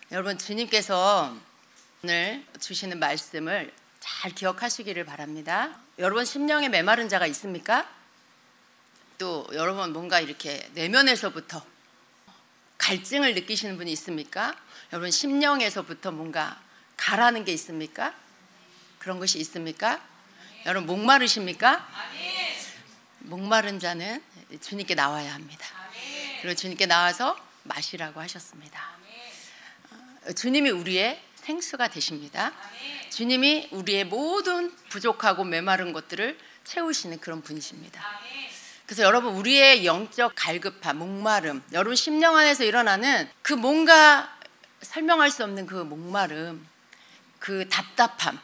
여러분, 주님께서 오늘 주시는 말씀을 잘 기억하시기를 바랍니다. 여러분, 심령에 메마른 자가 있습니까? 또 여러분, 뭔가 이렇게 내면에서부터 갈증을 느끼시는 분이 있습니까? 여러분, 심령에서부터 뭔가 가라는 게 있습니까? 그런 것이 있습니까? 여러분, 목마르십니까? 목마른 자는 주님께 나와야 합니다. 그리고 주님께 나와서 마시라고 하셨습니다. 주님이 우리의 생수가 되십니다. 주님이 우리의 모든 부족하고 메마른 것들을 채우시는 그런 분이십니다. 그래서 여러분, 우리의 영적 갈급함, 목마름, 여러분 심령 안에서 일어나는 그 뭔가 설명할 수 없는 그 목마름, 그 답답함,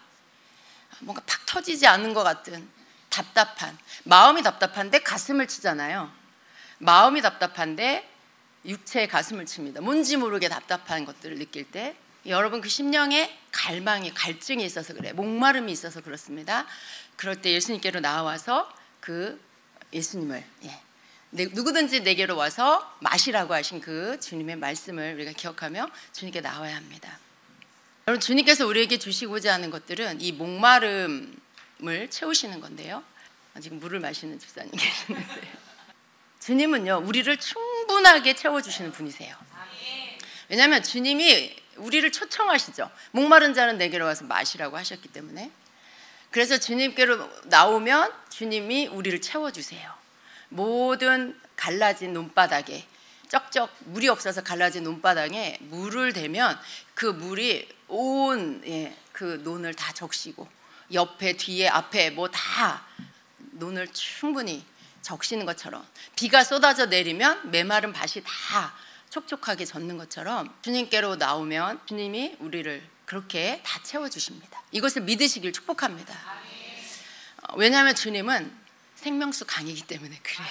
뭔가 팍 터지지 않는 것 같은 답답한, 마음이 답답한데 가슴을 치잖아요. 마음이 답답한데 육체의 가슴을 칩니다. 뭔지 모르게 답답한 것들을 느낄 때 여러분, 그 심령에 갈망이, 갈증이 있어서 그래, 목마름이 있어서 그렇습니다. 그럴 때 예수님께로 나와서 그 예수님을, 누구든지 내게로 와서 마시라고 하신 그 주님의 말씀을 우리가 기억하며 주님께 나와야 합니다. 여러분, 주님께서 우리에게 주시고자 하는 것들은 이 목마름을 채우시는 건데요. 지금 물을 마시는 집사님 계시는데, 주님은요, 우리를 충분하게 채워주시는 분이세요. 왜냐하면 주님이 우리를 초청하시죠. 목마른 자는 내게로 와서 마시라고 하셨기 때문에. 그래서 주님께로 나오면 주님이 우리를 채워주세요. 모든 갈라진 논바닥에, 쩍쩍 물이 없어서 갈라진 논바닥에 물을 대면 그 물이 온 그 논을 다 적시고, 옆에 뒤에 앞에 뭐 다 논을 충분히 적시는 것처럼, 비가 쏟아져 내리면 메마른 밭이 다 촉촉하게 젖는 것처럼 주님께로 나오면 주님이 우리를 그렇게 다 채워주십니다. 이것을 믿으시길 축복합니다. 왜냐하면 주님은 생명수 강이기 때문에 그래요.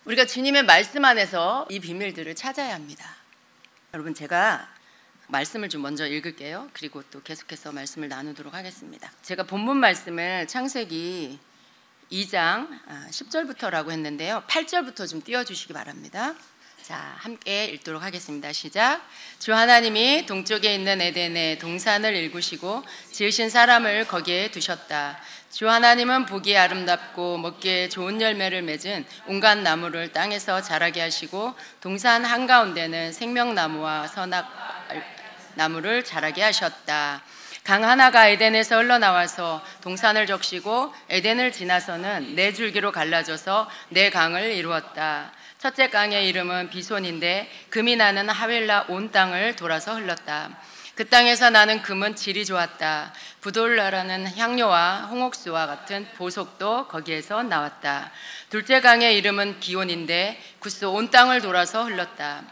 우리가 주님의 말씀 안에서 이 비밀들을 찾아야 합니다. 여러분, 제가 말씀을 좀 먼저 읽을게요. 그리고 또 계속해서 말씀을 나누도록 하겠습니다. 제가 본문 말씀을 창세기 2장 10절부터라고 했는데요. 8절부터 좀 띄워주시기 바랍니다. 자, 함께 읽도록 하겠습니다. 시작. 주 하나님이 동쪽에 있는 에덴에 동산을 일구시고 지으신 사람을 거기에 두셨다. 주 하나님은 보기에 아름답고 먹기에 좋은 열매를 맺은 온갖 나무를 땅에서 자라게 하시고 동산 한가운데는 생명나무와 선악나무를 자라게 하셨다. 강 하나가 에덴에서 흘러나와서 동산을 적시고 에덴을 지나서는 네 줄기로 갈라져서 네 강을 이루었다. 첫째 강의 이름은 비손인데 금이 나는 하윌라 온 땅을 돌아서 흘렀다. 그 땅에서 나는 금은 질이 좋았다. 부돌라라는 향료와 홍옥수와 같은 보석도 거기에서 나왔다. 둘째 강의 이름은 기온인데 구스 온 땅을 돌아서 흘렀다.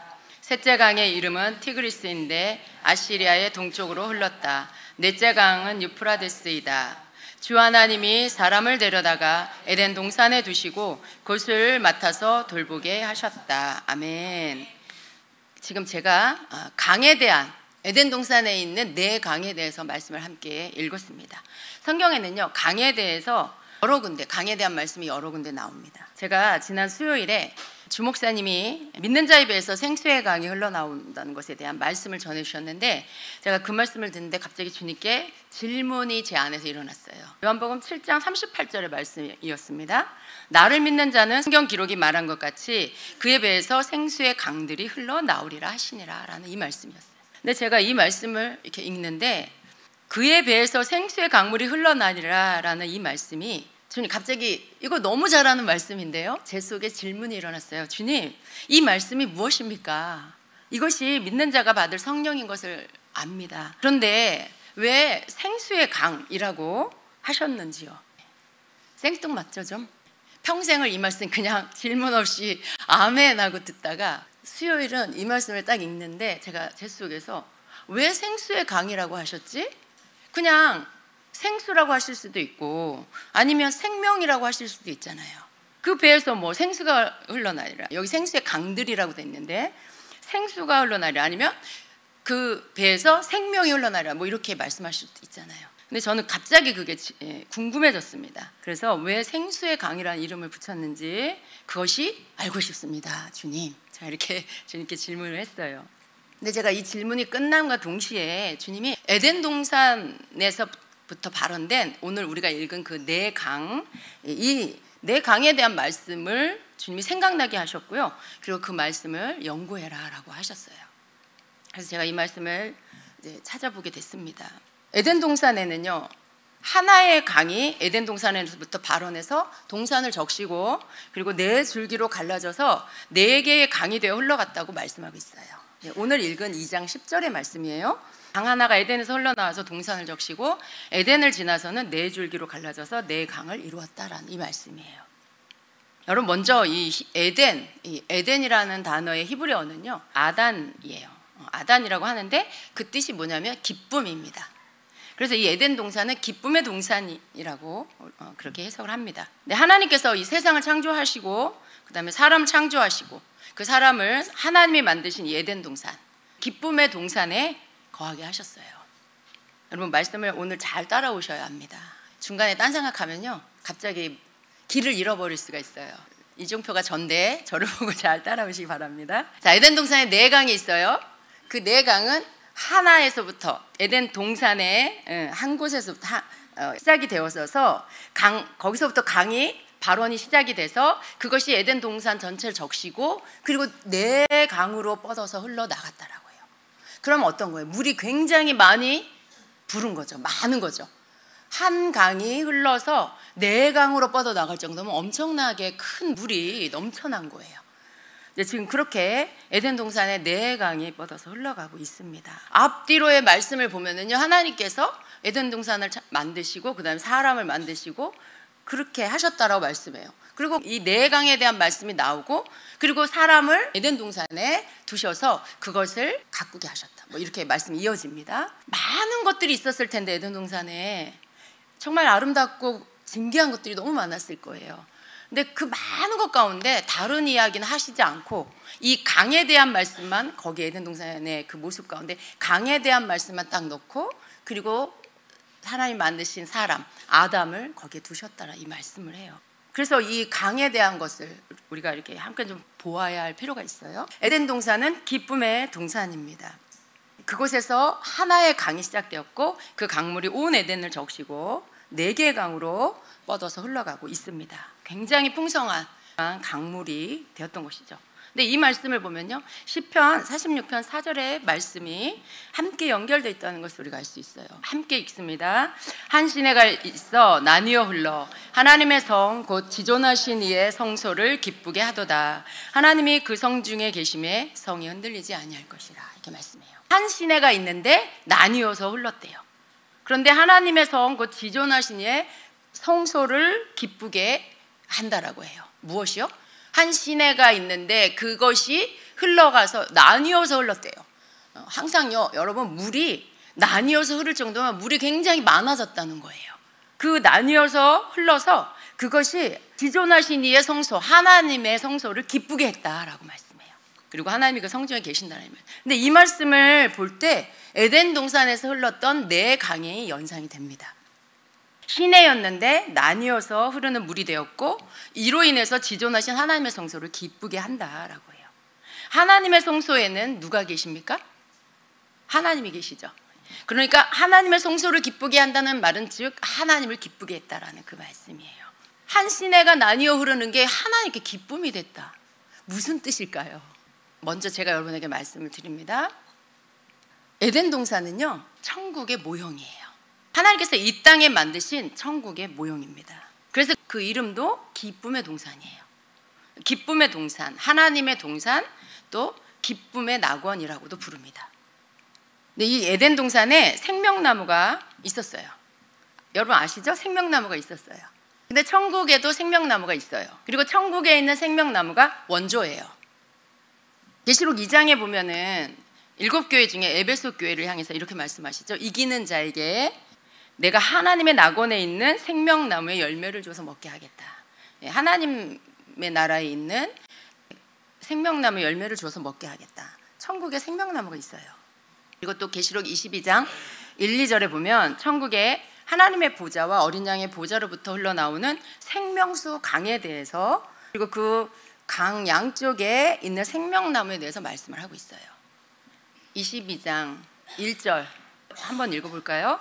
셋째 강의 이름은 티그리스인데 아시리아의 동쪽으로 흘렀다. 넷째 강은 유프라데스이다. 주 하나님이 사람을 데려다가 에덴 동산에 두시고 그것을 맡아서 돌보게 하셨다. 아멘. 지금 제가 강에 대한, 에덴 동산에 있는 네 강에 대해서 말씀을 함께 읽었습니다. 성경에는요, 강에 대해서 여러 군데, 강에 대한 말씀이 여러 군데 나옵니다. 제가 지난 수요일에 주 목사님이 믿는 자에 비해서 생수의 강이 흘러나온다는 것에 대한 말씀을 전해주셨는데, 제가 그 말씀을 듣는데 갑자기 주님께 질문이 제 안에서 일어났어요. 요한복음 7장 38절의 말씀이었습니다. 나를 믿는 자는 성경 기록이 말한 것 같이 그에 비해서 생수의 강들이 흘러나오리라 하시니라 라는 이 말씀이었어요. 근데 제가 이 말씀을 이렇게 읽는데, 그에 비해서 생수의 강물이 흘러나리라 라는 이 말씀이, 주님, 갑자기 이거 너무 잘하는 말씀인데요, 제 속에 질문이 일어났어요. 주님, 이 말씀이 무엇입니까? 이것이 믿는 자가 받을 성령인 것을 압니다. 그런데 왜 생수의 강이라고 하셨는지요? 생뚱맞죠 좀? 평생을 이 말씀 그냥 질문 없이 아멘 하고 듣다가 수요일은 이 말씀을 딱 읽는데 제가 제 속에서 왜 생수의 강이라고 하셨지? 그냥 생수라고 하실 수도 있고 아니면 생명이라고 하실 수도 있잖아요. 그 배에서 뭐 생수가 흘러나리라, 여기 생수의 강들이라고 돼 있는데 생수가 흘러나리라, 아니면 그 배에서 생명이 흘러나리라, 뭐 이렇게 말씀하실 수도 있잖아요. 근데 저는 갑자기 그게 궁금해졌습니다. 그래서 왜 생수의 강이라는 이름을 붙였는지 그것이 알고 싶습니다, 주님. 제가 이렇게 주님께 질문을 했어요. 근데 제가 이 질문이 끝남과 동시에 주님이 에덴 동산에서부터 발언된 오늘 우리가 읽은 그 네 강, 이 네 강에 대한 말씀을 주님이 생각나게 하셨고요. 그리고 그 말씀을 연구해라라고 하셨어요. 그래서 제가 이 말씀을 이제 찾아보게 됐습니다. 에덴 동산에는요, 하나의 강이 에덴 동산에서부터 발원해서 동산을 적시고 그리고 네 줄기로 갈라져서 네 개의 강이 되어 흘러갔다고 말씀하고 있어요. 오늘 읽은 2장 10절의 말씀이에요. 강 하나가 에덴에서 흘러나와서 동산을 적시고 에덴을 지나서는 네 줄기로 갈라져서 네 강을 이루었다라는 이 말씀이에요. 여러분, 먼저 이 에덴이라는 단어의 히브리어는요, 아단이에요. 아단이라고 하는데 그 뜻이 뭐냐면 기쁨입니다. 그래서 이 에덴 동산은 기쁨의 동산이라고 그렇게 해석을 합니다. 근데 하나님께서 이 세상을 창조하시고 그다음에 사람을 창조하시고 그 사람을 하나님이 만드신 이 에덴 동산, 기쁨의 동산에 거하게 하셨어요. 여러분, 말씀을 오늘 잘 따라오셔야 합니다. 중간에 딴 생각하면요, 갑자기 길을 잃어버릴 수가 있어요. 이종표가 전데 저를 보고 잘 따라오시기 바랍니다. 자, 에덴 동산에 네 강이 있어요. 그 네 강은 하나에서부터 에덴 동산의 한 곳에서부터 시작이 되어서 거기서부터 강이 발원이 시작이 돼서 그것이 에덴 동산 전체를 적시고 그리고 네 강으로 뻗어서 흘러나갔다라고 해요. 그럼 어떤 거예요? 물이 굉장히 많이 부른 거죠. 많은 거죠. 한 강이 흘러서 네 강으로 뻗어나갈 정도면 엄청나게 큰 물이 넘쳐난 거예요. 지금 그렇게 에덴 동산에 네 강이 뻗어서 흘러가고 있습니다. 앞뒤로의 말씀을 보면은요, 하나님께서 에덴 동산을 만드시고 그다음에 사람을 만드시고 그렇게 하셨다라고 말씀해요. 그리고 이 네 강에 대한 말씀이 나오고 그리고 사람을 에덴 동산에 두셔서 그것을 가꾸게 하셨다. 뭐 이렇게 말씀이 이어집니다. 많은 것들이 있었을 텐데 에덴 동산에 정말 아름답고 진귀한 것들이 너무 많았을 거예요. 근데 그 많은 것 가운데 다른 이야기는 하시지 않고 이 강에 대한 말씀만, 거기 에덴 동산의 그 모습 가운데 강에 대한 말씀만 딱 넣고 그리고 하나님 만드신 사람 아담을 거기에 두셨다라 이 말씀을 해요. 그래서 이 강에 대한 것을 우리가 이렇게 함께 좀 보아야 할 필요가 있어요. 에덴 동산은 기쁨의 동산입니다. 그곳에서 하나의 강이 시작되었고 그 강물이 온 에덴을 적시고 네 개의 강으로 뻗어서 흘러가고 있습니다. 굉장히 풍성한 강물이 되었던 것이죠. 근데 이 말씀을 보면요, 시편 46편 4절의 말씀이 함께 연결되어 있다는 것을 우리가 알 수 있어요. 함께 읽습니다. 한 시내가 있어 나뉘어 흘러 하나님의 성 곧 지존하신 이의 성소를 기쁘게 하도다. 하나님이 그 성 중에 계심에 성이 흔들리지 아니할 것이라. 이렇게 말씀해요. 한 시내가 있는데 나뉘어서 흘렀대요. 그런데 하나님의 성 곧 지존하신 이의 성소를 기쁘게 한다라고 해요. 무엇이요? 한 시내가 있는데 그것이 흘러가서 나뉘어서 흘렀대요. 항상요, 여러분, 물이 나뉘어서 흐를 정도면 물이 굉장히 많아졌다는 거예요. 그 나뉘어서 흘러서 그것이 지존하신 이의 성소, 하나님의 성소를 기쁘게 했다라고 말씀해요. 그리고 하나님이 그 성중에 계신다는 말. 근데 이 말씀을 볼 때 에덴 동산에서 흘렀던 네 강이 연상이 됩니다. 시내였는데 나뉘어서 흐르는 물이 되었고 이로 인해서 지존하신 하나님의 성소를 기쁘게 한다라고 해요. 하나님의 성소에는 누가 계십니까? 하나님이 계시죠. 그러니까 하나님의 성소를 기쁘게 한다는 말은 즉 하나님을 기쁘게 했다라는 그 말씀이에요. 한 시내가 나뉘어 흐르는 게 하나님께 기쁨이 됐다. 무슨 뜻일까요? 먼저 제가 여러분에게 말씀을 드립니다. 에덴 동산은요, 천국의 모형이에요. 하나님께서 이 땅에 만드신 천국의 모형입니다. 그래서 그 이름도 기쁨의 동산이에요. 기쁨의 동산, 하나님의 동산, 또 기쁨의 낙원이라고도 부릅니다. 근데 이 에덴 동산에 생명나무가 있었어요. 여러분 아시죠? 생명나무가 있었어요. 근데 천국에도 생명나무가 있어요. 그리고 천국에 있는 생명나무가 원조예요. 계시록 2장에 보면은 7교회 중에 에베소 교회를 향해서 이렇게 말씀하시죠. 이기는 자에게 내가 하나님의 낙원에 있는 생명나무의 열매를 줘서 먹게 하겠다. 하나님의 나라에 있는 생명나무 열매를 줘서 먹게 하겠다. 천국에 생명나무가 있어요. 그리고 또 계시록 22장 1, 2절에 보면 천국에 하나님의 보좌와 어린 양의 보좌로부터 흘러나오는 생명수 강에 대해서 그리고 그 강 양쪽에 있는 생명나무에 대해서 말씀을 하고 있어요. 22장 1절 한번 읽어볼까요?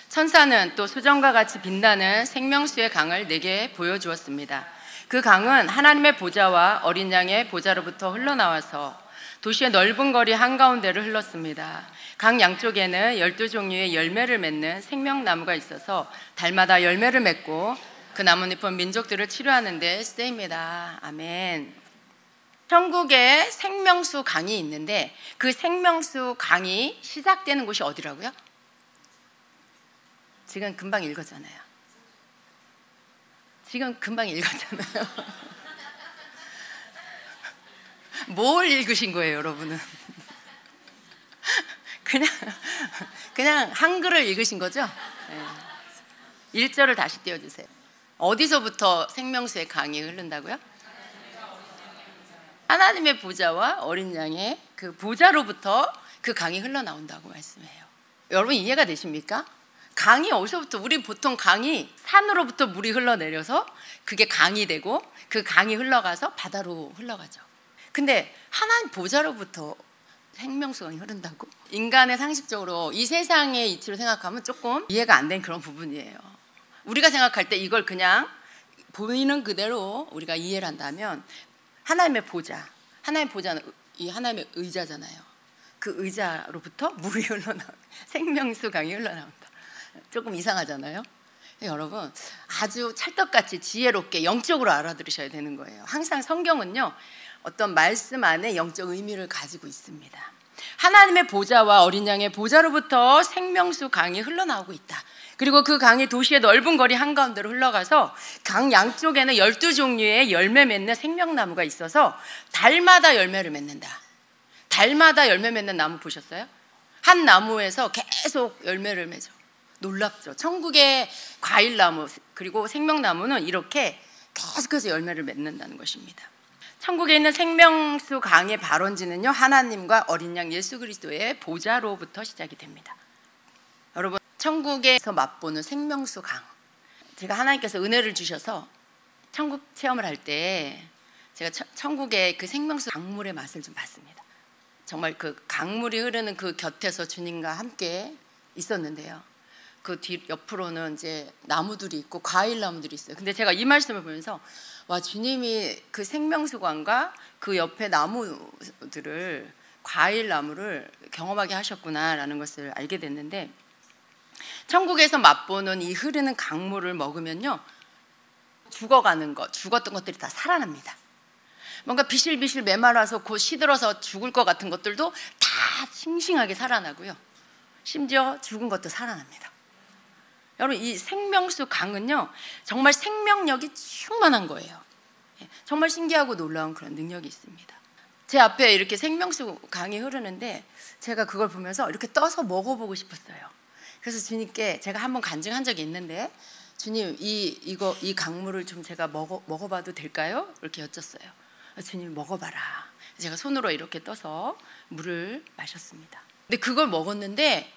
천사는 또 수정과 같이 빛나는 생명수의 강을 내게 보여주었습니다. 그 강은 하나님의 보좌와 어린 양의 보좌로부터 흘러나와서 도시의 넓은 거리 한가운데를 흘렀습니다. 강 양쪽에는 12종류의 열매를 맺는 생명나무가 있어서 달마다 열매를 맺고 그 나뭇잎은 민족들을 치료하는 데 쓰입니다. 아멘. 천국에 생명수 강이 있는데 그 생명수 강이 시작되는 곳이 어디라고요? 지금 금방 읽었잖아요. 뭘 읽으신 거예요, 여러분은? 그냥 한글을 읽으신 거죠? 네. 1절을 다시 띄워주세요. 어디서부터 생명수의 강이 흐른다고요? 하나님의 보좌와 어린 양의 그 보좌로부터 그 강이 흘러나온다고 말씀해요. 여러분 이해가 되십니까? 강이 어디서부터, 우리 보통 강이 산으로부터 물이 흘러내려서 그게 강이 되고 그 강이 흘러가서 바다로 흘러가죠. 근데 하나님 보좌로부터 생명수강이 흐른다고? 인간의 상식적으로 이 세상의 이치로 생각하면 조금 이해가 안 된 그런 부분이에요. 우리가 생각할 때 이걸 그냥 보이는 그대로 우리가 이해를 한다면 하나님의 보좌, 하나님의 보좌는 이 하나님의 의자잖아요. 그 의자로부터 물이 흘러나온다. 생명수강이 흘러나온다. 조금 이상하잖아요. 여러분 아주 찰떡같이 지혜롭게 영적으로 알아들으셔야 되는 거예요. 항상 성경은요 어떤 말씀 안에 영적 의미를 가지고 있습니다. 하나님의 보좌와 어린 양의 보좌로부터 생명수 강이 흘러나오고 있다. 그리고 그 강이 도시의 넓은 거리 한가운데로 흘러가서 강 양쪽에는 12종류의 열매 맺는 생명나무가 있어서 달마다 열매를 맺는다. 달마다 열매 맺는 나무 보셨어요? 한 나무에서 계속 열매를 맺어. 놀랍죠. 천국의 과일나무 그리고 생명나무는 이렇게 계속해서 열매를 맺는다는 것입니다. 천국에 있는 생명수 강의 발원지는요 하나님과 어린 양 예수 그리스도의 보좌로부터 시작이 됩니다. 여러분 천국에서 맛보는 생명수 강, 제가 하나님께서 은혜를 주셔서 천국 체험을 할 때 제가 천국의 그 생명수 강물의 맛을 좀 봤습니다. 정말 그 강물이 흐르는 그 곁에서 주님과 함께 있었는데요. 그 뒤 옆으로는 이제 나무들이 있고 과일 나무들이 있어요. 근데 제가 이 말씀을 보면서 와, 주님이 그 생명수강과 그 옆에 나무들을, 과일 나무를 경험하게 하셨구나라는 것을 알게 됐는데, 천국에서 맛보는 이 흐르는 강물을 먹으면요 죽었던 것들이 다 살아납니다. 뭔가 비실비실 메말라서 곧 시들어서 죽을 것 같은 것들도 다 싱싱하게 살아나고요, 심지어 죽은 것도 살아납니다. 여러분 이 생명수 강은요 정말 생명력이 충만한 거예요. 정말 신기하고 놀라운 그런 능력이 있습니다. 제 앞에 이렇게 생명수 강이 흐르는데 제가 그걸 보면서 이렇게 떠서 먹어보고 싶었어요. 그래서 주님께 제가 한번 간증한 적이 있는데, 주님 이 강물을 좀 제가 먹어봐도 될까요? 이렇게 여쭸어요. 주님 먹어봐라. 제가 손으로 이렇게 떠서 물을 마셨습니다. 근데 그걸 먹었는데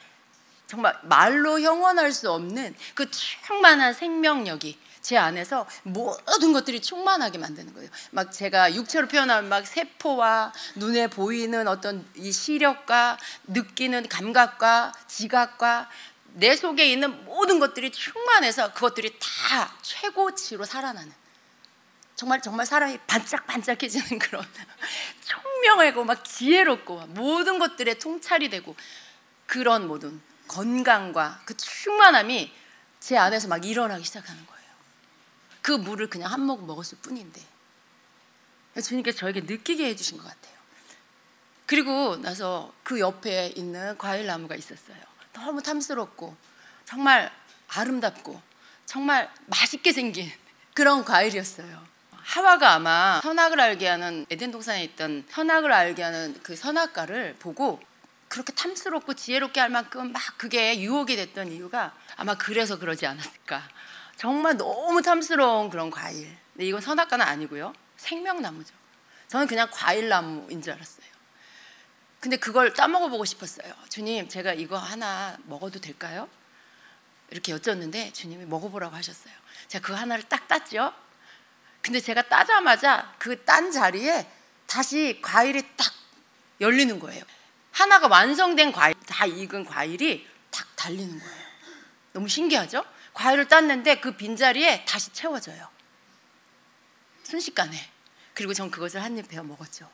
정말 말로 형언할 수 없는 그 충만한 생명력이 제 안에서 모든 것들이 충만하게 만드는 거예요. 막 제가 육체로 표현하면 막 세포와 눈에 보이는 어떤 이 시력과 느끼는 감각과 지각과 내 속에 있는 모든 것들이 충만해서 그것들이 다 최고치로 살아나는, 정말 사람이 반짝반짝해지는 그런 총명하고 막 지혜롭고 모든 것들에 통찰이 되고 그런 모든 건강과 그 충만함이 제 안에서 막 일어나기 시작하는 거예요. 그 물을 그냥 한 모금 먹었을 뿐인데 주님께서 저에게 느끼게 해주신 것 같아요. 그리고 나서 그 옆에 있는 과일나무가 있었어요. 너무 탐스럽고 정말 아름답고 정말 맛있게 생긴 그런 과일이었어요. 하와가 아마 선악을 알게 하는, 에덴 동산에 있던 선악을 알게 하는 그 선악과를 보고 그렇게 탐스럽고 지혜롭게 할 만큼 막 그게 유혹이 됐던 이유가 아마 그래서 그러지 않았을까. 정말 너무 탐스러운 그런 과일. 근데 이건 선악과는 아니고요, 생명나무죠. 저는 그냥 과일나무인 줄 알았어요. 근데 그걸 따먹어보고 싶었어요. 주님, 제가 이거 하나 먹어도 될까요? 이렇게 여쭸는데 주님이 먹어보라고 하셨어요. 제가 그 하나를 딱 땄죠. 근데 제가 따자마자 그 딴 자리에 다시 과일이 딱 열리는 거예요. 하나가 완성된 과일, 다 익은 과일이 탁 달리는 거예요. 너무 신기하죠? 과일을 땄는데 그 빈자리에 다시 채워져요. 순식간에. 그리고 전 그것을 한 입 베어 먹었죠.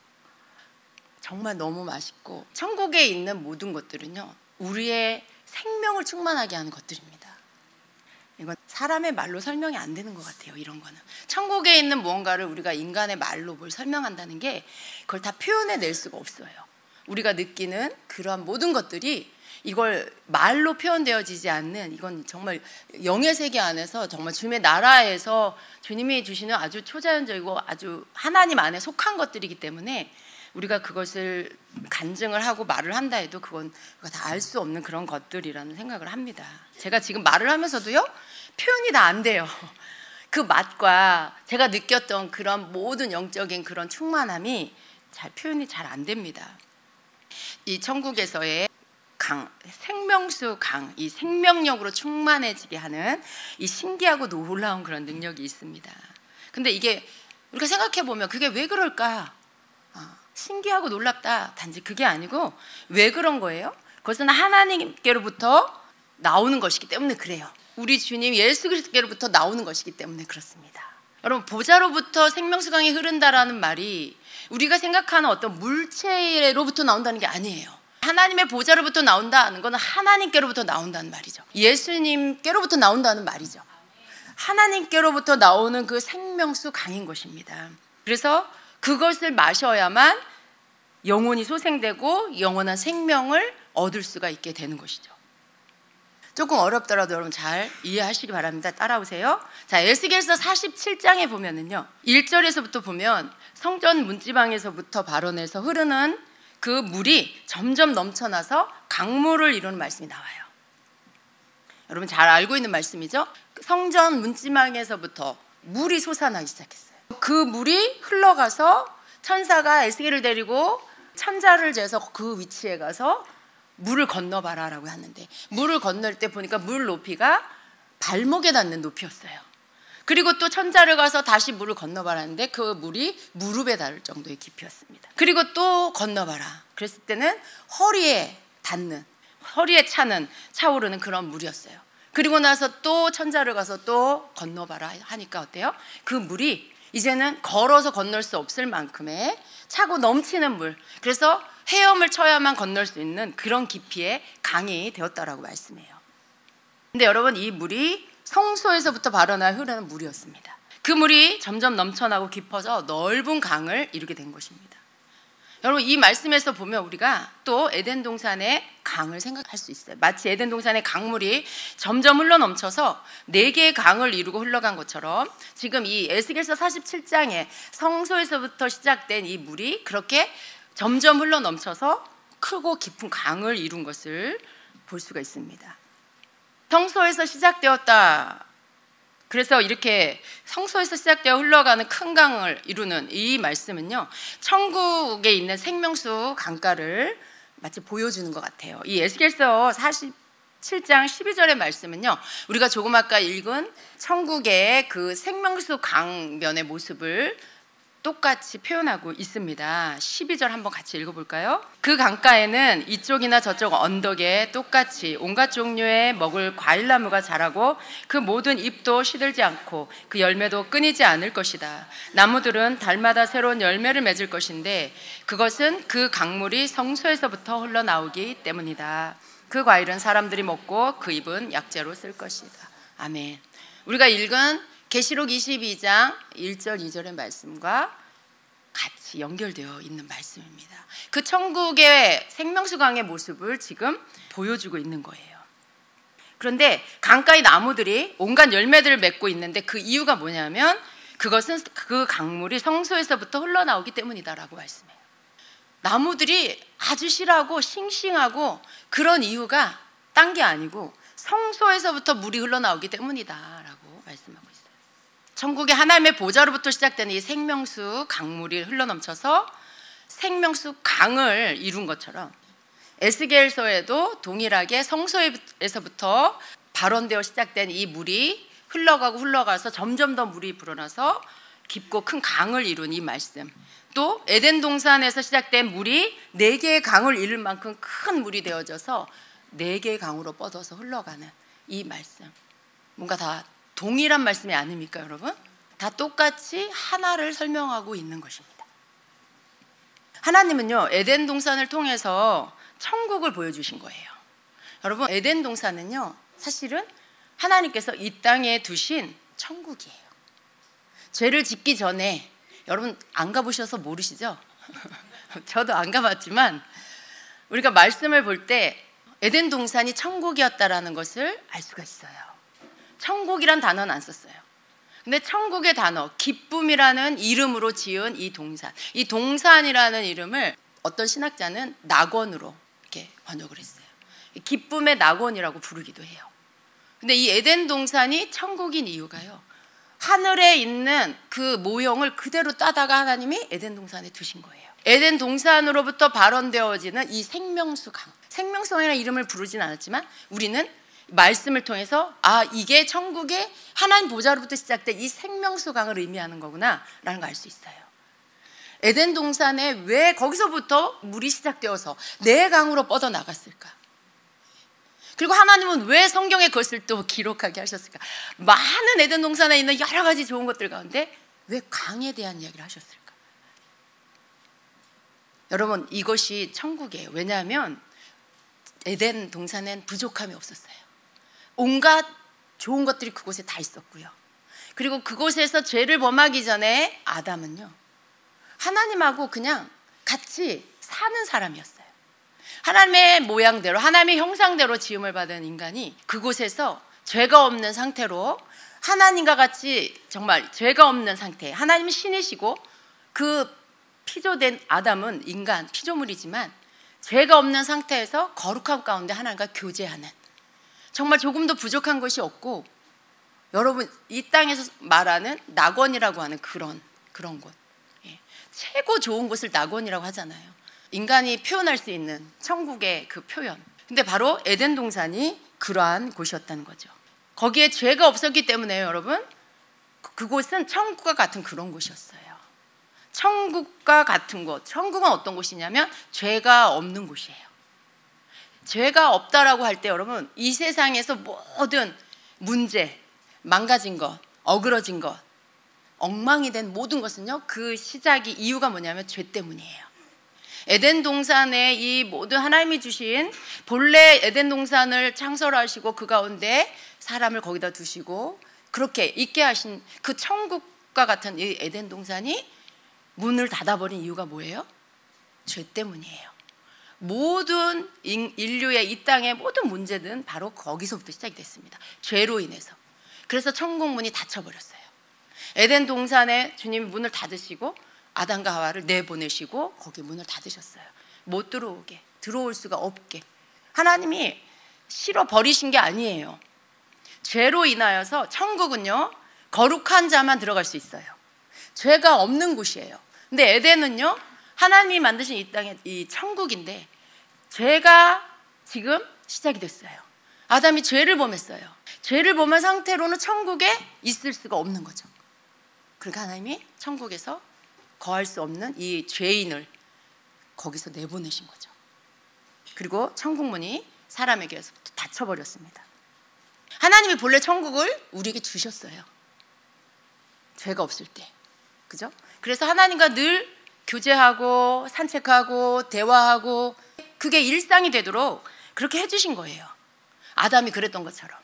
정말 너무 맛있고, 천국에 있는 모든 것들은요, 우리의 생명을 충만하게 하는 것들입니다. 이건 사람의 말로 설명이 안 되는 것 같아요. 이런 거는 천국에 있는 무언가를 우리가 인간의 말로 뭘 설명한다는 게, 그걸 다 표현해낼 수가 없어요. 우리가 느끼는 그러한 모든 것들이 이걸 말로 표현되어지지 않는, 이건 정말 영의 세계 안에서 정말 주님의 나라에서 주님이 주시는 아주 초자연적이고 아주 하나님 안에 속한 것들이기 때문에, 우리가 그것을 간증을 하고 말을 한다 해도 그건 다 알 수 없는 그런 것들이라는 생각을 합니다. 제가 지금 말을 하면서도요, 표현이 다 안 돼요. 그 맛과 제가 느꼈던 그런 모든 영적인 그런 충만함이 표현이 잘 안 됩니다. 이 천국에서의 강, 생명수 강, 이 생명력으로 충만해지게 하는 이 신기하고 놀라운 그런 능력이 있습니다. 근데 이게 우리가 생각해 보면 그게 왜 그럴까? 신기하고 놀랍다, 단지 그게 아니고 왜 그런 거예요? 그것은 하나님께로부터 나오는 것이기 때문에 그래요. 우리 주님 예수 그리스도께로부터 나오는 것이기 때문에 그렇습니다. 여러분, 보좌로부터 생명수강이 흐른다라는 말이 우리가 생각하는 어떤 물체로부터 나온다는 게 아니에요. 하나님의 보좌로부터 나온다는 건 하나님께로부터 나온다는 말이죠. 예수님께로부터 나온다는 말이죠. 하나님께로부터 나오는 그 생명수 강인 것입니다. 그래서 그것을 마셔야만 영혼이 소생되고 영원한 생명을 얻을 수가 있게 되는 것이죠. 조금 어렵더라도 여러분 잘 이해하시기 바랍니다. 따라오세요. 자, 에스겔서 47장에 보면은요, 1절에서부터 보면 성전 문지방에서부터 발원해서 흐르는 그 물이 점점 넘쳐나서 강물을 이루는 말씀이 나와요. 여러분 잘 알고 있는 말씀이죠? 성전 문지방에서부터 물이 솟아나기 시작했어요. 그 물이 흘러가서 천사가 에스겔을 데리고 천자를 재서 그 위치에 가서 물을 건너봐라 라고 하는데, 물을 건널 때 보니까 물 높이가 발목에 닿는 높이였어요. 그리고 또 천자를 가서 다시 물을 건너봐라 하는데 그 물이 무릎에 닿을 정도의 깊이였습니다. 그리고 또 건너봐라 그랬을 때는 허리에 닿는, 허리에 차오르는 그런 물이었어요. 그리고 나서 또 천자를 가서 또 건너봐라 하니까 어때요? 그 물이 이제는 걸어서 건널 수 없을 만큼의 차고 넘치는 물, 그래서 헤엄을 쳐야만 건널 수 있는 그런 깊이의 강이 되었다라고 말씀해요. 근데 여러분, 이 물이 성소에서부터 발원하여 흐르는 물이었습니다. 그 물이 점점 넘쳐나고 깊어서 넓은 강을 이루게 된 것입니다. 여러분, 이 말씀에서 보면 우리가 또 에덴 동산의 강을 생각할 수 있어요. 마치 에덴 동산의 강물이 점점 흘러 넘쳐서 4개의 강을 이루고 흘러간 것처럼, 지금 이 에스겔서 47장에 성소에서부터 시작된 이 물이 그렇게 점점 흘러 넘쳐서 크고 깊은 강을 이룬 것을 볼 수가 있습니다. 성소에서 시작되었다. 그래서 이렇게 성소에서 시작되어 흘러가는 큰 강을 이루는 이 말씀은요, 천국에 있는 생명수 강가를 마치 보여주는 것 같아요. 이 에스겔서 47장 12절의 말씀은요, 우리가 조금 아까 읽은 천국의 그 생명수 강변의 모습을 똑같이 표현하고 있습니다. 12절 한번 같이 읽어볼까요? 그 강가에는 이쪽이나 저쪽 언덕에 똑같이 온갖 종류의 먹을 과일나무가 자라고 그 모든 잎도 시들지 않고 그 열매도 끊이지 않을 것이다. 나무들은 달마다 새로운 열매를 맺을 것인데 그것은 그 강물이 성소에서부터 흘러나오기 때문이다. 그 과일은 사람들이 먹고 그 잎은 약재로 쓸 것이다. 아멘. 우리가 읽은 계시록 22장 1절 2절의 말씀과 같이 연결되어 있는 말씀입니다. 그 천국의 생명수강의 모습을 지금 보여주고 있는 거예요. 그런데 강가의 나무들이 온갖 열매들을 맺고 있는데 그 이유가 뭐냐면 그것은 그 강물이 성소에서부터 흘러나오기 때문이다라고 말씀해요. 나무들이 아주 실하고 싱싱하고 그런 이유가 딴 게 아니고 성소에서부터 물이 흘러나오기 때문이다라고 말씀하고 있어요. 천국의 하나님의 보좌로부터 시작되는 이 생명수 강물이 흘러넘쳐서 생명수 강을 이룬 것처럼 에스겔서에도 동일하게 성소에서부터 발원되어 시작된 이 물이 흘러가서 점점 더 물이 불어나서 깊고 큰 강을 이룬 이 말씀, 또 에덴 동산에서 시작된 물이 4개의 강을 이룰 만큼 큰 물이 되어져서 4개의 강으로 뻗어서 흘러가는 이 말씀, 뭔가 다 동일한 말씀이 아닙니까 여러분? 다 똑같이 하나를 설명하고 있는 것입니다. 하나님은요, 에덴 동산을 통해서 천국을 보여주신 거예요. 여러분, 에덴 동산은요, 사실은 하나님께서 이 땅에 두신 천국이에요. 죄를 짓기 전에, 여러분 안 가보셔서 모르시죠? 저도 안 가봤지만 우리가 말씀을 볼 때 에덴 동산이 천국이었다라는 것을 알 수가 있어요. 천국이란 단어는 안 썼어요. 근데 천국의 단어, 기쁨이라는 이름으로 지은 이 동산, 이 동산이라는 이름을 어떤 신학자는 낙원으로 이렇게 번역을 했어요. 기쁨의 낙원이라고 부르기도 해요. 근데 이 에덴 동산이 천국인 이유가요, 하늘에 있는 그 모형을 그대로 따다가 하나님이 에덴 동산에 두신 거예요. 에덴 동산으로부터 발원되어지는 이 생명수 강, 생명수강이라는 이름을 부르진 않았지만 우리는 말씀을 통해서 이게 천국의 하나님 보좌로부터 시작된 이 생명수 강을 의미하는 거구나 라는 걸 알 수 있어요. 에덴 동산에 왜 거기서부터 물이 시작되어서 4강으로 뻗어나갔을까? 그리고 하나님은 왜 성경에 그것을 또 기록하게 하셨을까? 많은 에덴 동산에 있는 여러 가지 좋은 것들 가운데 왜 강에 대한 이야기를 하셨을까? 여러분, 이것이 천국이에요. 왜냐하면 에덴 동산엔 부족함이 없었어요. 온갖 좋은 것들이 그곳에 다 있었고요. 그리고 그곳에서 죄를 범하기 전에 아담은요, 하나님하고 그냥 같이 사는 사람이었어요. 하나님의 모양대로, 하나님의 형상대로 지음을 받은 인간이 그곳에서 죄가 없는 상태로 하나님과 같이 정말 죄가 없는 상태, 하나님은 신이시고 그 피조된 아담은 인간, 피조물이지만 죄가 없는 상태에서 거룩함 가운데 하나님과 교제하는, 정말 조금도 부족한 것이 없고, 여러분 이 땅에서 말하는 낙원이라고 하는 그런 곳, 최고 좋은 곳을 낙원이라고 하잖아요. 인간이 표현할 수 있는 천국의 그 표현. 근데 바로 에덴 동산이 그러한 곳이었다는 거죠. 거기에 죄가 없었기 때문에 여러분, 그곳은 천국과 같은 그런 곳이었어요. 천국과 같은 곳. 천국은 어떤 곳이냐면 죄가 없는 곳이에요. 죄가 없다라고 할 때 여러분, 이 세상에서 모든 문제, 망가진 것, 어그러진 것, 엉망이 된 모든 것은요, 그 시작이, 이유가 뭐냐면 죄 때문이에요. 에덴 동산에 이 모든 하나님이 주신 본래 에덴 동산을 창설하시고 그 가운데 사람을 거기다 두시고 그렇게 있게 하신 그 천국과 같은 이 에덴 동산이 문을 닫아버린 이유가 뭐예요? 죄 때문이에요. 모든 인류의 이 땅의 모든 문제는 바로 거기서부터 시작이 됐습니다. 죄로 인해서. 그래서 천국 문이 닫혀버렸어요. 에덴 동산에 주님이 문을 닫으시고 아담과 하와를 내보내시고 거기 문을 닫으셨어요. 못 들어오게, 들어올 수가 없게. 하나님이 싫어 버리신 게 아니에요. 죄로 인하여서 천국은요, 거룩한 자만 들어갈 수 있어요. 죄가 없는 곳이에요. 근데 에덴은요, 하나님이 만드신 이 땅의 이 천국인데 죄가 지금 시작이 됐어요. 아담이 죄를 범했어요. 죄를 범한 상태로는 천국에 있을 수가 없는 거죠. 그러니까 하나님이 천국에서 거할 수 없는 이 죄인을 거기서 내보내신 거죠. 그리고 천국문이 사람에게서부터 닫혀버렸습니다. 하나님이 본래 천국을 우리에게 주셨어요. 죄가 없을 때. 그죠? 그래서 하나님과 늘 교제하고 산책하고 대화하고 그게 일상이 되도록 그렇게 해주신 거예요. 아담이 그랬던 것처럼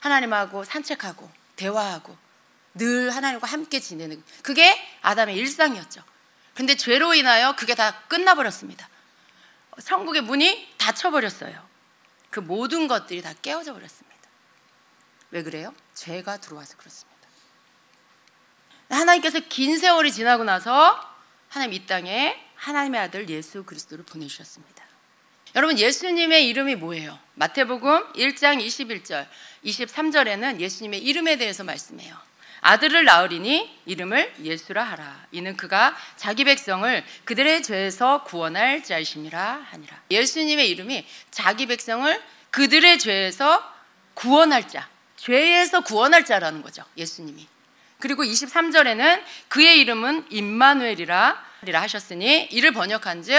하나님하고 산책하고 대화하고 늘 하나님과 함께 지내는, 그게 아담의 일상이었죠. 그런데 죄로 인하여 그게 다 끝나버렸습니다. 천국의 문이 닫혀버렸어요. 그 모든 것들이 다 깨어져 버렸습니다. 왜 그래요? 죄가 들어와서 그렇습니다. 하나님께서 긴 세월이 지나고 나서 하나님 이 땅에 하나님의 아들 예수 그리스도를 보내주셨습니다. 여러분, 예수님의 이름이 뭐예요? 마태복음 1장 21절 23절에는 예수님의 이름에 대해서 말씀해요. 아들을 낳으리니 이름을 예수라 하라. 이는 그가 자기 백성을 그들의 죄에서 구원할 자이심이라 하니라. 예수님의 이름이 자기 백성을 그들의 죄에서 구원할 자, 죄에서 구원할 자라는 거죠. 예수님이. 그리고 23절에는 그의 이름은 임마누엘이라, 이라 하셨으니 이를 번역한즉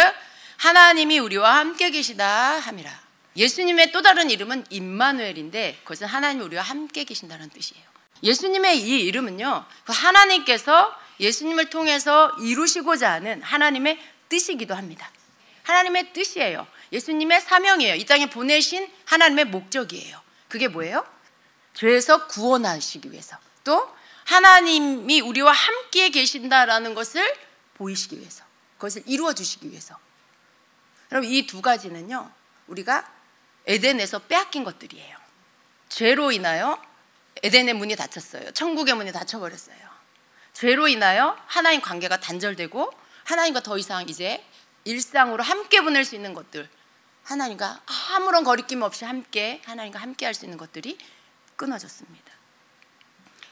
하나님이 우리와 함께 계시다 함이라. 예수님의 또 다른 이름은 임마누엘인데 그것은 하나님이 우리와 함께 계신다는 뜻이에요. 예수님의 이 이름은요, 그 하나님께서 예수님을 통해서 이루시고자 하는 하나님의 뜻이기도 합니다. 하나님의 뜻이에요. 예수님의 사명이에요. 이 땅에 보내신 하나님의 목적이에요. 그게 뭐예요? 죄에서 구원하시기 위해서, 또 하나님이 우리와 함께 계신다라는 것을 보이시기 위해서, 그것을 이루어 주시기 위해서. 여러분, 이 두 가지는요, 우리가 에덴에서 빼앗긴 것들이에요. 죄로 인하여 에덴의 문이 닫혔어요. 천국의 문이 닫혀버렸어요. 죄로 인하여 하나님 관계가 단절되고 하나님과 더 이상 이제 일상으로 함께 보낼 수 있는 것들, 하나님과 아무런 거리낌 없이 하나님과 함께 할 수 있는 것들이 끊어졌습니다.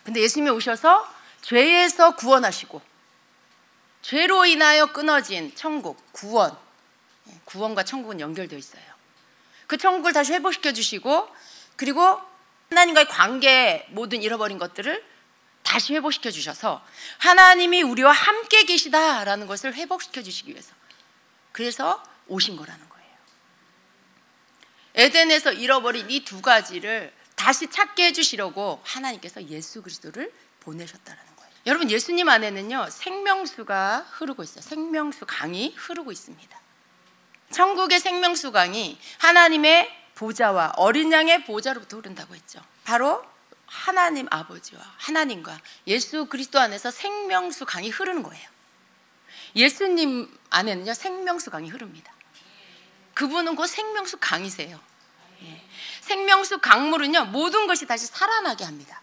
근데 예수님이 오셔서 죄에서 구원하시고, 죄로 인하여 끊어진 천국, 구원과 천국은 연결되어 있어요. 그 천국을 다시 회복시켜 주시고, 그리고 하나님과의 관계, 모든 잃어버린 것들을 다시 회복시켜 주셔서 하나님이 우리와 함께 계시다라는 것을 회복시켜 주시기 위해서, 그래서 오신 거라는 거예요. 에덴에서 잃어버린 이 두 가지를 다시 찾게 해주시려고 하나님께서 예수 그리스도를 보내셨다는 거예요. 여러분, 예수님 안에는요, 생명수가 흐르고 있어요. 생명수 강이 흐르고 있습니다. 천국의 생명수 강이 하나님의 보좌와 어린 양의 보좌로부터 흐른다고 했죠. 바로 하나님 아버지와 하나님과 예수 그리스도 안에서 생명수 강이 흐르는 거예요. 예수님 안에는요, 생명수 강이 흐릅니다. 그분은 그 생명수 강이세요. 생명수 강물은요, 모든 것이 다시 살아나게 합니다.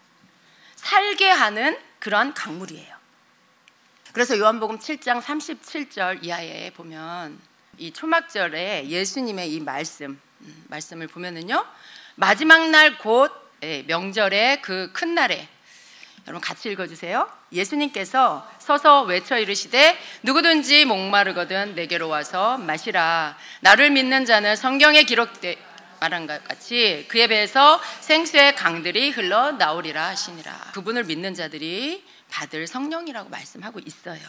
살게 하는 그런 강물이에요. 그래서 요한복음 7장 37절 이하에 보면 이 초막절에 예수님의 이 말씀을 보면은요, 마지막 날 곧 명절의 그 큰 날에, 여러분 같이 읽어주세요. 예수님께서 서서 외쳐 이르시되 누구든지 목마르거든 내게로 와서 마시라. 나를 믿는 자는 성경에 말한 것 같이 그의 배에서 생수의 강들이 흘러나오리라 하시니라. 그분을 믿는 자들이 받을 성령이라고 말씀하고 있어요.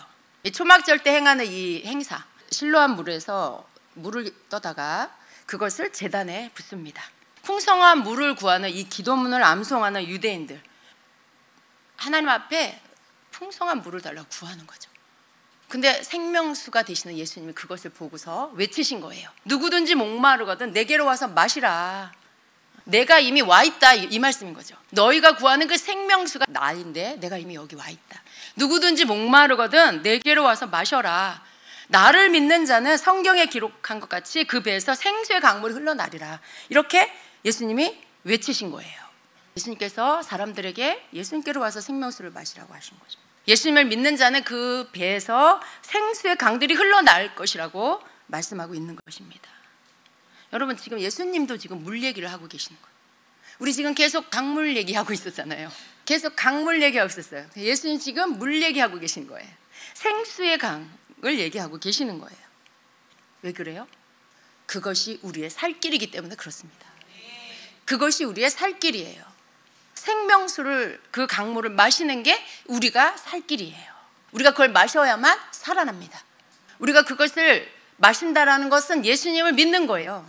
이 초막절 때 행하는 이 행사, 실로암 물에서 물을 떠다가 그것을 제단에 붓습니다. 풍성한 물을 구하는 이 기도문을 암송하는 유대인들, 하나님 앞에 풍성한 물을 달라고 구하는 거죠. 근데 생명수가 되시는 예수님이 그것을 보고서 외치신 거예요. 누구든지 목마르거든 내게로 와서 마시라. 내가 이미 와 있다, 이 말씀인 거죠. 너희가 구하는 그 생명수가 나인데 내가 이미 여기 와 있다. 누구든지 목마르거든 내게로 와서 마셔라. 나를 믿는 자는 성경에 기록한 것 같이 그 배에서 생수의 강물이 흘러나리라. 이렇게 예수님이 외치신 거예요. 예수님께서 사람들에게 예수님께로 와서 생명수를 마시라고 하신 거죠. 예수님을 믿는 자는 그 배에서 생수의 강들이 흘러나올 것이라고 말씀하고 있는 것입니다. 여러분, 지금 예수님도 지금 물 얘기를 하고 계시는 거예요. 우리 지금 계속 강물 얘기하고 있었잖아요. 계속 강물 얘기하고 있었어요. 예수님 지금 물 얘기하고 계신 거예요. 생수의 강을 얘기하고 계시는 거예요. 왜 그래요? 그것이 우리의 살 길이기 때문에 그렇습니다. 그것이 우리의 살 길이에요. 생명수를, 그 강물을 마시는 게 우리가 살 길이에요. 우리가 그걸 마셔야만 살아납니다. 우리가 그것을 마신다라는 것은 예수님을 믿는 거예요.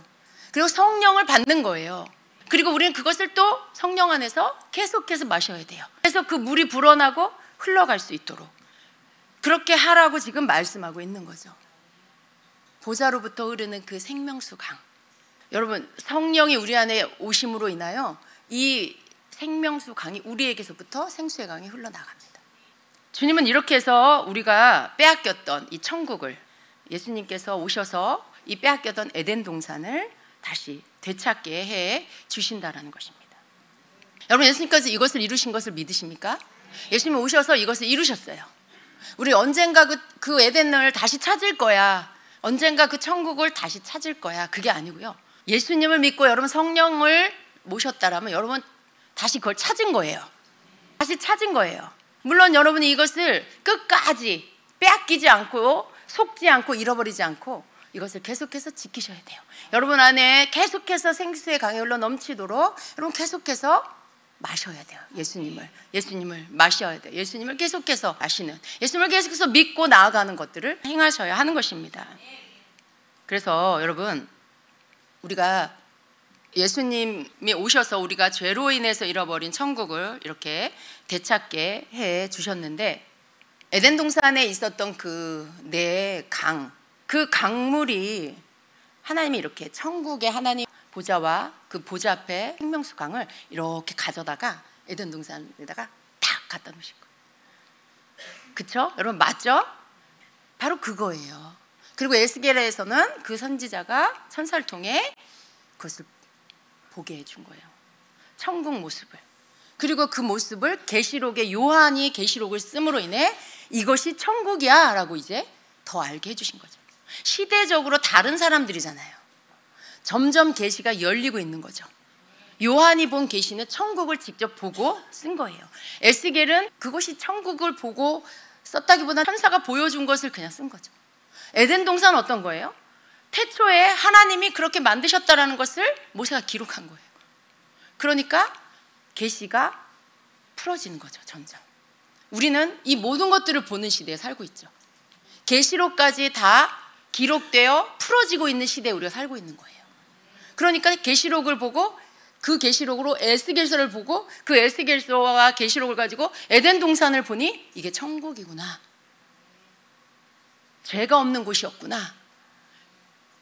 그리고 성령을 받는 거예요. 그리고 우리는 그것을 또 성령 안에서 계속해서 마셔야 돼요. 그래서 그 물이 불어나고 흘러갈 수 있도록 그렇게 하라고 지금 말씀하고 있는 거죠. 보좌로부터 흐르는 그 생명수 강. 여러분, 성령이 우리 안에 오심으로 인하여 이 생명수 강이 우리에게서부터 생수의 강이 흘러나갑니다. 주님은 이렇게 해서 우리가 빼앗겼던 이 천국을, 예수님께서 오셔서 이 빼앗겼던 에덴 동산을 다시 되찾게 해 주신다라는 것입니다. 여러분, 예수님께서 이것을 이루신 것을 믿으십니까? 예수님이 오셔서 이것을 이루셨어요. 우리 언젠가 그 에덴을 다시 찾을 거야, 언젠가 그 천국을 다시 찾을 거야, 그게 아니고요. 예수님을 믿고 여러분 성령을 모셨다라면 여러분 다시 그걸 찾은 거예요. 다시 찾은 거예요. 물론 여러분이 이것을 끝까지 빼앗기지 않고 속지 않고 잃어버리지 않고 이것을 계속해서 지키셔야 돼요. 여러분 안에 계속해서 생수의 강이 흘러 넘치도록 여러분 계속해서 마셔야 돼요. 예수님을 마셔야 돼요. 예수님을 계속해서 아시는, 예수님을 계속해서 믿고 나아가는 것들을 행하셔야 하는 것입니다. 그래서 여러분, 우리가 예수님이 오셔서 우리가 죄로 인해서 잃어버린 천국을 이렇게 되찾게 해 주셨는데, 에덴 동산에 있었던 그 네 강, 그 강물이 하나님이 이렇게 천국의 하나님 보좌와 그 보좌 앞에 생명수 강을 이렇게 가져다가 에덴 동산에다가 탁 갖다 놓으신 거예요. 그쵸? 여러분 맞죠? 바로 그거예요. 그리고 에스겔에서는 그 선지자가 천사를 통해 그것을 보게 해준 거예요. 천국 모습을. 그리고 그 모습을 계시록의 요한이 계시록을 씀으로 인해 이것이 천국이야 라고 이제 더 알게 해주신 거죠. 시대적으로 다른 사람들이잖아요. 점점 계시가 열리고 있는 거죠. 요한이 본 계시는 천국을 직접 보고 쓴 거예요. 에스겔은 그것이 천국을 보고 썼다기보다 천사가 보여준 것을 그냥 쓴 거죠. 에덴 동산은 어떤 거예요? 태초에 하나님이 그렇게 만드셨다라는 것을 모세가 기록한 거예요. 그러니까 계시가 풀어지는 거죠. 점점 우리는 이 모든 것들을 보는 시대에 살고 있죠. 계시록까지 다 기록되어 풀어지고 있는 시대에 우리가 살고 있는 거예요. 그러니까 계시록을 보고 그 계시록으로 에스겔서를 보고 그 에스겔서와 계시록을 가지고 에덴 동산을 보니 이게 천국이구나, 죄가 없는 곳이었구나.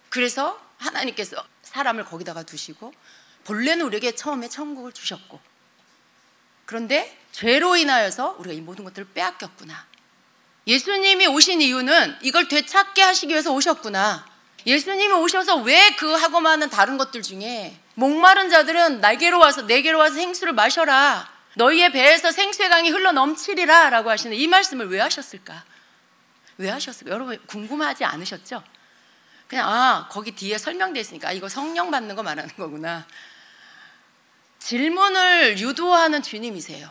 그래서 하나님께서 사람을 거기다가 두시고 본래는 우리에게 처음에 천국을 주셨고, 그런데 죄로 인하여서 우리가 이 모든 것들을 빼앗겼구나. 예수님이 오신 이유는 이걸 되찾게 하시기 위해서 오셨구나. 예수님이 오셔서 왜 그 하고 많은 다른 것들 중에 목마른 자들은 내게로 와서 생수를 마셔라, 너희의 배에서 생수의 강이 흘러 넘치리라 라고 하시는 이 말씀을 왜 하셨을까? 왜 하셨을까? 여러분 궁금하지 않으셨죠? 그냥 거기 뒤에 설명되어 있으니까 이거 성령 받는 거 말하는 거구나. 질문을 유도하는 주님이세요.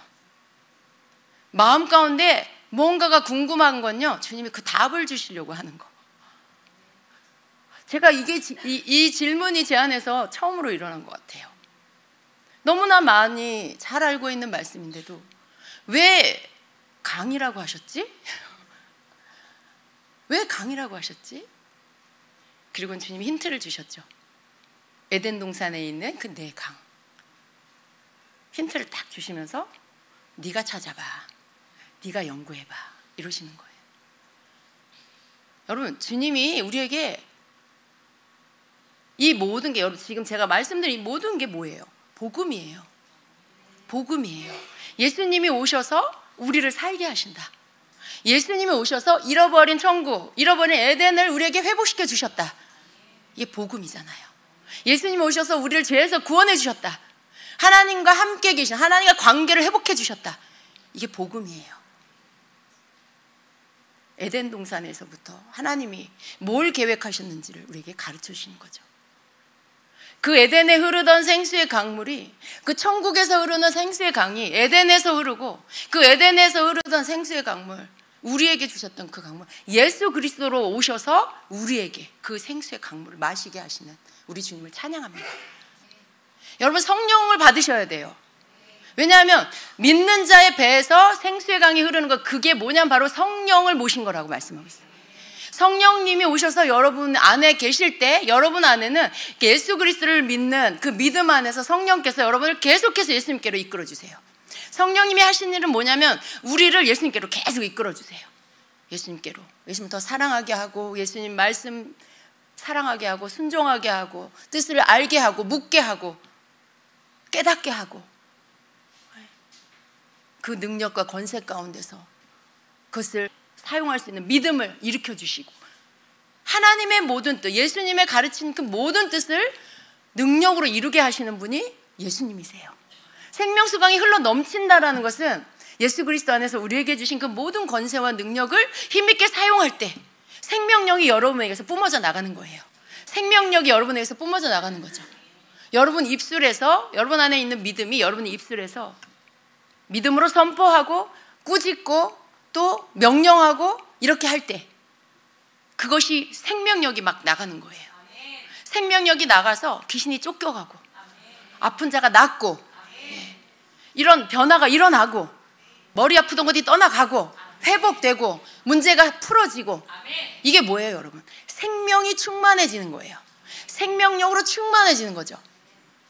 마음 가운데 뭔가가 궁금한 건요, 주님이 그 답을 주시려고 하는 거. 제가 이 질문이 제 안에서 처음으로 일어난 것 같아요. 너무나 많이 잘 알고 있는 말씀인데도 왜 강이라고 하셨지? 왜 강이라고 하셨지? 그리고 주님이 힌트를 주셨죠. 에덴 동산에 있는 그 네 강. 힌트를 딱 주시면서 네가 찾아봐, 네가 연구해봐 이러시는 거예요. 여러분, 주님이 우리에게 이 모든 게, 여러분 지금 제가 말씀드린 이 모든 게 뭐예요? 복음이에요. 복음이에요. 예수님이 오셔서 우리를 살게 하신다. 예수님이 오셔서 잃어버린 천국, 잃어버린 에덴을 우리에게 회복시켜 주셨다. 이게 복음이잖아요. 예수님이 오셔서 우리를 죄에서 구원해 주셨다. 하나님과 함께 계신, 하나님과 관계를 회복해 주셨다. 이게 복음이에요. 에덴 동산에서부터 하나님이 뭘 계획하셨는지를 우리에게 가르쳐 주시는 거죠. 그 에덴에 흐르던 생수의 강물이, 그 천국에서 흐르는 생수의 강이 에덴에서 흐르고, 그 에덴에서 흐르던 생수의 강물, 우리에게 주셨던 그 강물, 예수 그리스도로 오셔서 우리에게 그 생수의 강물을 마시게 하시는 우리 주님을 찬양합니다. 여러분, 성령을 받으셔야 돼요. 왜냐하면 믿는 자의 배에서 생수의 강이 흐르는 것, 그게 뭐냐면 바로 성령을 모신 거라고 말씀하고 있어요. 성령님이 오셔서 여러분 안에 계실 때, 여러분 안에는 예수 그리스도를 믿는 그 믿음 안에서 성령께서 여러분을 계속해서 예수님께로 이끌어 주세요. 성령님이 하신 일은 뭐냐면 우리를 예수님께로 계속 이끌어 주세요. 예수님께로. 예수님 더 사랑하게 하고, 예수님 말씀 사랑하게 하고, 순종하게 하고, 뜻을 알게 하고, 묻게 하고, 깨닫게 하고, 그 능력과 권세 가운데서 그것을 사용할 수 있는 믿음을 일으켜 주시고, 하나님의 모든 뜻, 예수님의 가르친 그 모든 뜻을 능력으로 이루게 하시는 분이 예수님이세요. 생명수강이 흘러 넘친다라는 것은 예수 그리스도 안에서 우리에게 주신 그 모든 권세와 능력을 힘있게 사용할 때 생명력이 여러분에게서 뿜어져 나가는 거예요. 생명력이 여러분에게서 뿜어져 나가는 거죠. 여러분 입술에서, 여러분 안에 있는 믿음이 여러분 입술에서 믿음으로 선포하고 꾸짖고 또 명령하고 이렇게 할 때 그것이 생명력이 막 나가는 거예요. 생명력이 나가서 귀신이 쫓겨가고 아픈 자가 낫고, 이런 변화가 일어나고 머리 아프던 것이 떠나가고 회복되고 문제가 풀어지고 이게 뭐예요 여러분? 생명이 충만해지는 거예요. 생명력으로 충만해지는 거죠.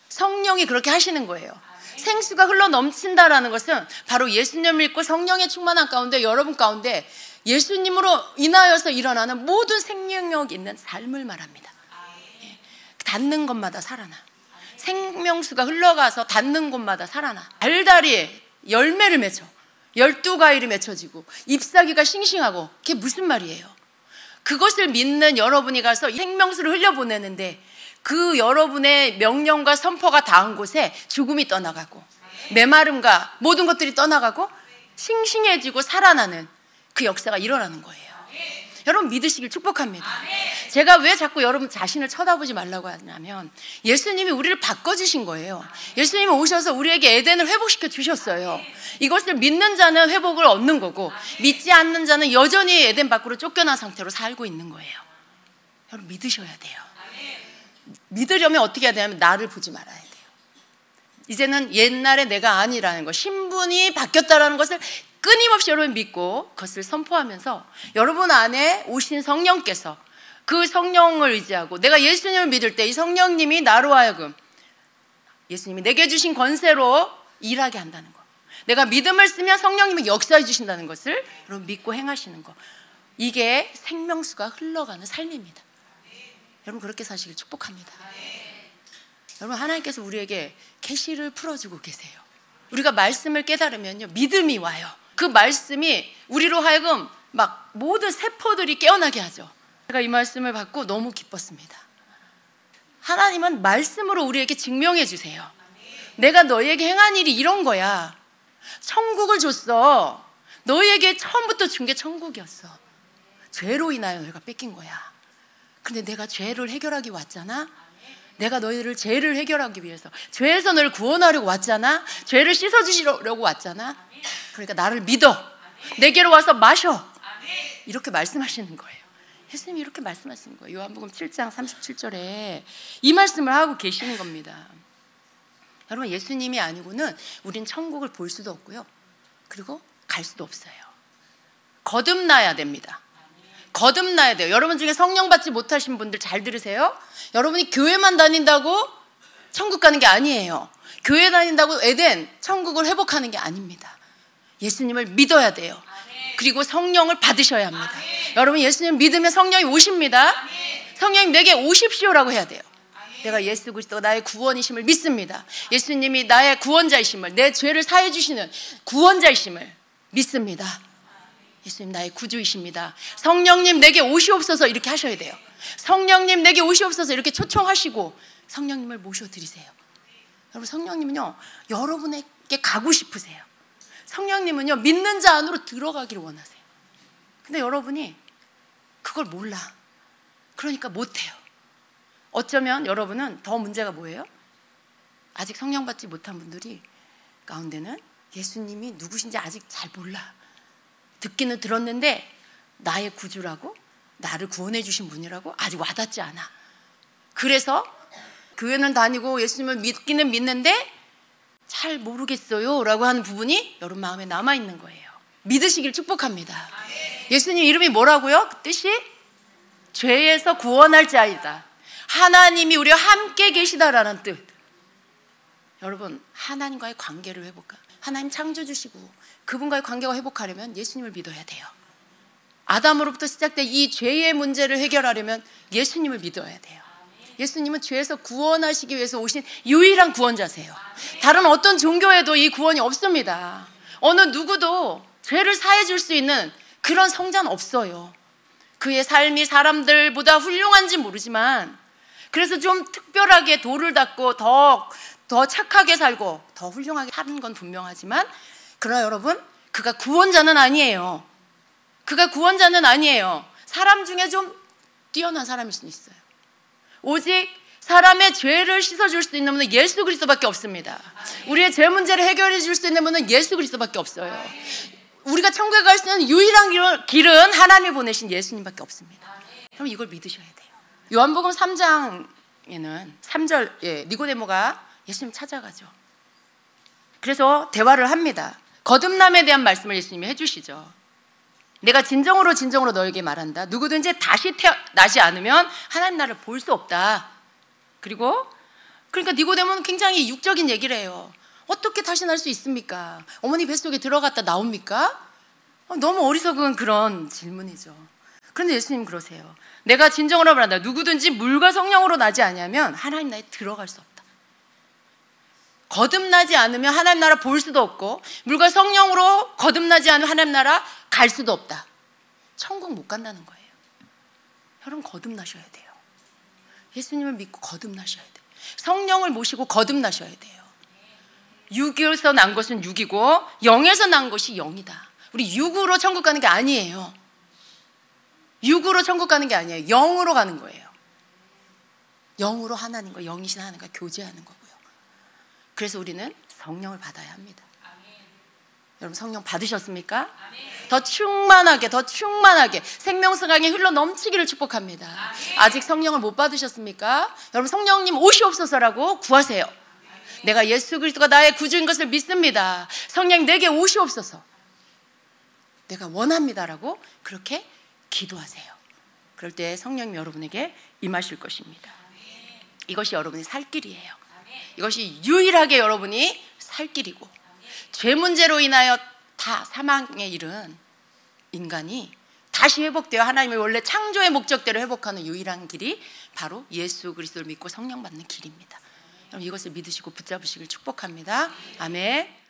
성령이 그렇게 하시는 거예요. 생수가 흘러 넘친다라는 것은 바로 예수님을 믿고 성령의 충만한 가운데 여러분 가운데 예수님으로 인하여서 일어나는 모든 생명력 있는 삶을 말합니다. 닿는 곳마다 살아나. 생명수가 흘러가서 닿는 곳마다 살아나. 알다리에 열매를 맺어 12과일이 맺혀지고 잎사귀가 싱싱하고 그게 무슨 말이에요? 그것을 믿는 여러분이 가서 생명수를 흘려보내는데 그 여러분의 명령과 선포가 닿은 곳에 죽음이 떠나가고 메마름과 모든 것들이 떠나가고 싱싱해지고 살아나는 그 역사가 일어나는 거예요. 여러분 믿으시길 축복합니다. 제가 왜 자꾸 여러분 자신을 쳐다보지 말라고 하냐면 예수님이 우리를 바꿔주신 거예요. 예수님이 오셔서 우리에게 에덴을 회복시켜 주셨어요. 이것을 믿는 자는 회복을 얻는 거고 믿지 않는 자는 여전히 에덴 밖으로 쫓겨난 상태로 살고 있는 거예요. 여러분 믿으셔야 돼요. 믿으려면 어떻게 해야 되냐면 나를 보지 말아야 돼요. 이제는 옛날의 내가 아니라는 것, 신분이 바뀌었다는 것을 끊임없이 여러분 믿고 그것을 선포하면서 여러분 안에 오신 성령께서 그 성령을 의지하고 내가 예수님을 믿을 때 이 성령님이 나로 하여금 예수님이 내게 주신 권세로 일하게 한다는 것, 내가 믿음을 쓰면 성령님이 역사해 주신다는 것을 여러분 믿고 행하시는 것, 이게 생명수가 흘러가는 삶입니다. 여러분 그렇게 사시길 축복합니다. 여러분 하나님께서 우리에게 계시를 풀어주고 계세요. 우리가 말씀을 깨달으면요 믿음이 와요. 그 말씀이 우리로 하여금 막 모든 세포들이 깨어나게 하죠. 제가 이 말씀을 받고 너무 기뻤습니다. 하나님은 말씀으로 우리에게 증명해 주세요. 내가 너희에게 행한 일이 이런 거야. 천국을 줬어. 너희에게 처음부터 준 게 천국이었어. 죄로 인하여 너희가 뺏긴 거야. 근데 내가 죄를 해결하기 왔잖아. 내가 너희를 죄를 해결하기 위해서 죄에서 너를 구원하려고 왔잖아. 죄를 씻어주시려고 왔잖아. 그러니까 나를 믿어. 내게로 와서 마셔. 이렇게 말씀하시는 거예요. 예수님이 이렇게 말씀하시는 거예요. 요한복음 7장 37절에 이 말씀을 하고 계시는 겁니다. 여러분 예수님이 아니고는 우린 천국을 볼 수도 없고요. 그리고 갈 수도 없어요. 거듭나야 됩니다. 거듭나야 돼요. 여러분 중에 성령 받지 못하신 분들 잘 들으세요. 여러분이 교회만 다닌다고 천국 가는 게 아니에요. 교회 다닌다고 에덴, 천국을 회복하는 게 아닙니다. 예수님을 믿어야 돼요. 그리고 성령을 받으셔야 합니다. 여러분 예수님 믿으면 성령이 오십니다. 성령님 내게 오십시오라고 해야 돼요. 내가 예수 그리스도가 나의 구원이심을 믿습니다. 예수님이 나의 구원자이심을, 내 죄를 사해 주시는 구원자이심을 믿습니다. 예수님 나의 구주이십니다. 성령님 내게 오시옵소서 이렇게 하셔야 돼요. 성령님 내게 오시옵소서 이렇게 초청하시고 성령님을 모셔드리세요. 여러분 성령님은요 여러분에게 가고 싶으세요. 성령님은요 믿는 자 안으로 들어가기를 원하세요. 근데 여러분이 그걸 몰라. 그러니까 못해요. 어쩌면 여러분은 더 문제가 뭐예요? 아직 성령 받지 못한 분들이 가운데는 예수님이 누구신지 아직 잘 몰라. 듣기는 들었는데 나의 구주라고, 나를 구원해 주신 분이라고 아직 와닿지 않아. 그래서 교회는 다니고 예수님을 믿기는 믿는데 잘 모르겠어요 라고 하는 부분이 여러분 마음에 남아있는 거예요. 믿으시길 축복합니다. 예수님 이름이 뭐라고요? 그 뜻이 죄에서 구원할 자이다. 하나님이 우리와 함께 계시다라는 뜻. 여러분 하나님과의 관계를 회복하, 하나님 창조주시고 그분과의 관계가 회복하려면 예수님을 믿어야 돼요. 아담으로부터 시작된 이 죄의 문제를 해결하려면 예수님을 믿어야 돼요. 예수님은 죄에서 구원하시기 위해서 오신 유일한 구원자세요. 다른 어떤 종교에도 이 구원이 없습니다. 어느 누구도 죄를 사해 줄 수 있는 그런 성자는 없어요. 그의 삶이 사람들보다 훌륭한지 모르지만 그래서 좀 특별하게 도를 닦고 더 착하게 살고 더 훌륭하게 사는 건 분명하지만 그러나 여러분 그가 구원자는 아니에요. 그가 구원자는 아니에요. 사람 중에 좀 뛰어난 사람일 수는 있어요. 오직 사람의 죄를 씻어줄 수 있는 분은 예수 그리스도밖에 없습니다. 우리의 죄 문제를 해결해 줄 수 있는 분은 예수 그리스도밖에 없어요. 우리가 천국에 갈 수 있는 유일한 길은 하나님이 보내신 예수님밖에 없습니다. 그럼 이걸 믿으셔야 돼요. 요한복음 3장에는 3절 니고데모가 예수님 찾아가죠. 그래서 대화를 합니다. 거듭남에 대한 말씀을 예수님이 해주시죠. 내가 진정으로 너에게 말한다. 누구든지 다시 태어나지 않으면 하나님 나라를 볼 수 없다. 그러니까 니고데모는 굉장히 육적인 얘기를 해요. 어떻게 다시 날 수 있습니까? 어머니 뱃속에 들어갔다 나옵니까? 너무 어리석은 그런 질문이죠. 그런데 예수님 그러세요. 내가 진정으로 말한다. 누구든지 물과 성령으로 나지 아니하면 하나님 나라에 들어갈 수 없다. 거듭나지 않으면 하나님 나라 볼 수도 없고, 물과 성령으로 거듭나지 않으면 하나님 나라 갈 수도 없다. 천국 못 간다는 거예요. 여러분 거듭나셔야 돼요. 예수님을 믿고 거듭나셔야 돼요. 성령을 모시고 거듭나셔야 돼요. 육에서 난 것은 육이고 영에서 난 것이 영이다. 우리 육으로 천국 가는 게 아니에요. 육으로 천국 가는 게 아니에요. 영으로 가는 거예요. 영으로 하나님과 영이신 하나님과 교제하는 거고요. 그래서 우리는 성령을 받아야 합니다. 여러분 성령 받으셨습니까? 더 충만하게 생명수 강에 흘러 넘치기를 축복합니다. 아직 성령을 못 받으셨습니까? 여러분 성령님 오시옵소서라고 구하세요. 내가 예수 그리스도가 나의 구주인 것을 믿습니다. 성령 내게 오시옵소서. 내가 원합니다라고 그렇게 기도하세요. 그럴 때 성령님 여러분에게 임하실 것입니다. 이것이 여러분이 살 길이에요. 이것이 유일하게 여러분이 살 길이고, 죄 문제로 인하여 다 사망에 이른 인간이 다시 회복되어 하나님의 원래 창조의 목적대로 회복하는 유일한 길이 바로 예수 그리스도를 믿고 성령 받는 길입니다. 여러분 이것을 믿으시고 붙잡으시길 축복합니다. 아멘.